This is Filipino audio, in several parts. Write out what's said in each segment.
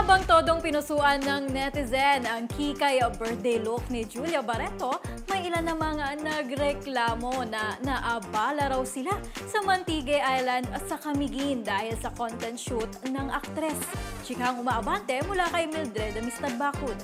Habang todong pinusuan ng netizen ang kikay birthday look ni Julia Barreto, may ilan na mga nagreklamo na naabala raw sila sa Mantigay Island at sa Camiguin dahil sa content shoot ng aktres. Chikang umaabante mula kay Mildred Amistad Bacud.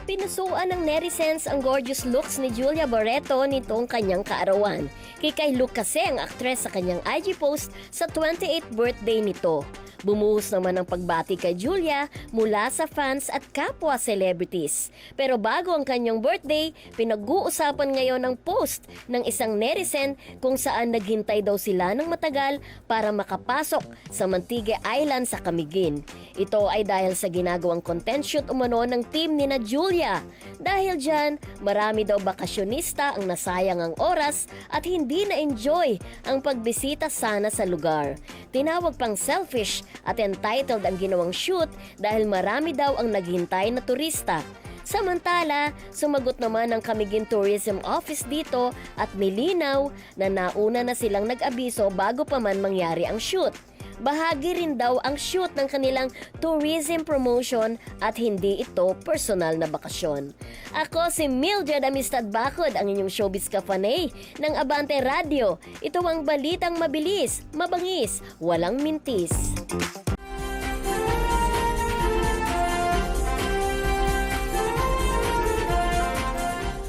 Pinusuan ng netizens ang gorgeous looks ni Julia Barreto nitong kanyang kaarawan. Kikay look kasi ang aktres sa kanyang IG post sa 28th birthday nito. Bumuhos naman ang pagbati kay Julia mula sa fans at kapwa celebrities. Pero bago ang kanyang birthday, pinag-uusapan ngayon ang post ng isang netizen kung saan naghintay daw sila ng matagal para makapasok sa Mantigay Island sa Camiguin. Ito ay dahil sa ginagawang content shoot umano ng team ni na Julia. Dahil dyan, marami daw bakasyonista ang nasayang ang oras at hindi na-enjoy ang pagbisita sana sa lugar. Tinawag pang selfish at entitled ang ginawang shoot dahil marami daw ang naghintay na turista. Samantala, sumagot naman ang Camiguin Tourism Office dito at milinaw na nauna na silang nag-abiso bago pa man mangyari ang shoot. Bahagi rin daw ang shoot ng kanilang tourism promotion at hindi ito personal na bakasyon. Ako si Mildred Amistad Bacud, ang inyong showbiz kafanay ng Abante Radio. Ito ang balitang mabilis, mabangis, walang mintis.